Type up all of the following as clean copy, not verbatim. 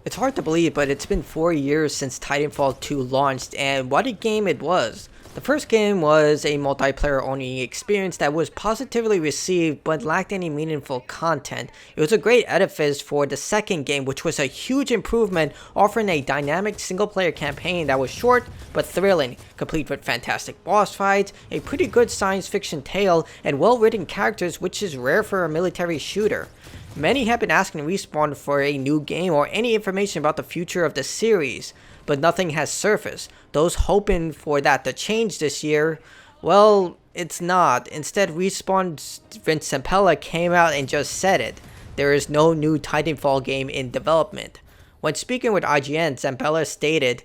It's hard to believe, but it's been 4 years since Titanfall 2 launched, and what a game it was. The first game was a multiplayer only experience that was positively received but lacked any meaningful content. It was a great edifice for the second game, which was a huge improvement, offering a dynamic single player campaign that was short but thrilling, complete with fantastic boss fights, a pretty good science fiction tale, and well written characters, which is rare for a military shooter. Many have been asking Respawn for a new game or any information about the future of the series, but nothing has surfaced. Those hoping for that to change this year, well, it's not. Instead, Respawn's Vince Zampella came out and just said it. There is no new Titanfall game in development. When speaking with IGN, Zampella stated,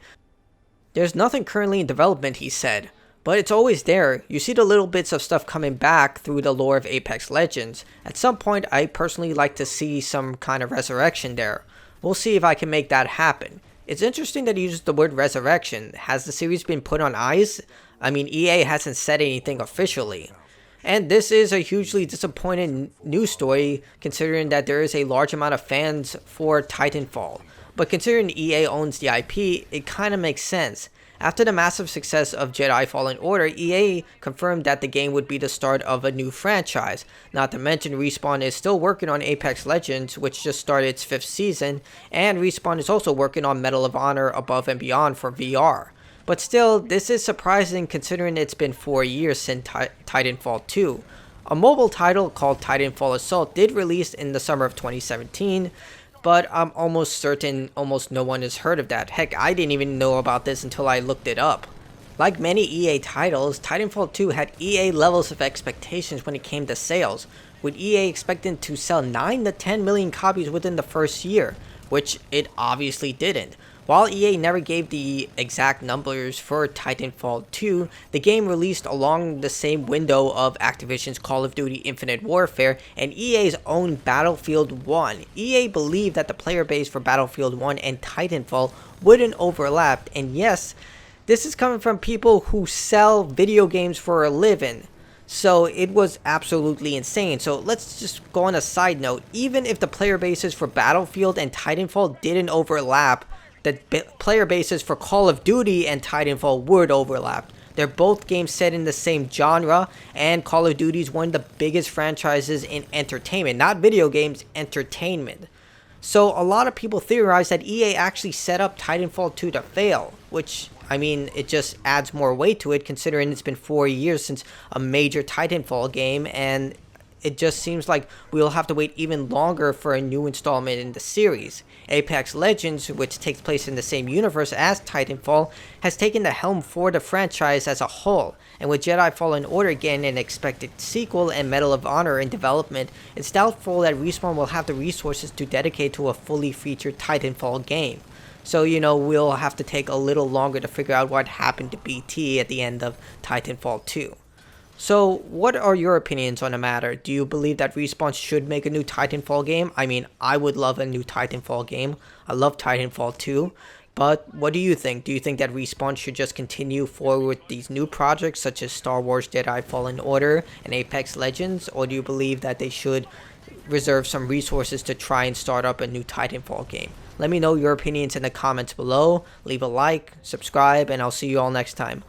"There's nothing currently in development," he said. But it's always there. You see the little bits of stuff coming back through the lore of Apex Legends. At some point, I personally like to see some kind of resurrection there. We'll see if I can make that happen. It's interesting that he uses the word resurrection. Has the series been put on ice? I mean, EA hasn't said anything officially. And this is a hugely disappointing news story considering that there is a large amount of fans for Titanfall. But considering EA owns the IP, it kind of makes sense. After the massive success of Jedi Fallen Order, EA confirmed that the game would be the start of a new franchise. Not to mention, Respawn is still working on Apex Legends, which just started its 5th season, and Respawn is also working on Medal of Honor Above and Beyond for VR. But still, this is surprising considering it's been 4 years since Titanfall 2. A mobile title called Titanfall Assault did release in the summer of 2017, but I'm almost certain almost no one has heard of that. Heck, I didn't even know about this until I looked it up. Like many EA titles, Titanfall 2 had EA levels of expectations when it came to sales, with EA expecting to sell 9 to 10 million copies within the first year, which it obviously didn't. While EA never gave the exact numbers for Titanfall 2, the game released along the same window of Activision's Call of Duty Infinite Warfare and EA's own Battlefield 1. EA believed that the player base for Battlefield 1 and Titanfall wouldn't overlap, and yes, this is coming from people who sell video games for a living. So it was absolutely insane. So let's just go on a side note. Even if the player bases for Battlefield and Titanfall didn't overlap, the player bases for Call of Duty and Titanfall would overlap. They're both games set in the same genre, and Call of Duty is one of the biggest franchises in entertainment. Not video games, entertainment. So a lot of people theorize that EA actually set up Titanfall 2 to fail, which, I mean, it just adds more weight to it considering it's been 4 years since a major Titanfall game, and it just seems like we'll have to wait even longer for a new installment in the series. Apex Legends, which takes place in the same universe as Titanfall, has taken the helm for the franchise as a whole, and with Jedi Fallen Order getting an expected sequel and Medal of Honor in development, it's doubtful that Respawn will have the resources to dedicate to a fully featured Titanfall game. So, we'll have to take a little longer to figure out what happened to BT at the end of Titanfall 2. So, what are your opinions on the matter? Do you believe that Respawn should make a new Titanfall game? I mean, I would love a new Titanfall game. I love Titanfall 2. But what do you think? Do you think that Respawn should just continue forward with these new projects such as Star Wars Jedi Fallen Order and Apex Legends? Or do you believe that they should reserve some resources to try and start up a new Titanfall game? Let me know your opinions in the comments below. Leave a like, subscribe, and I'll see you all next time.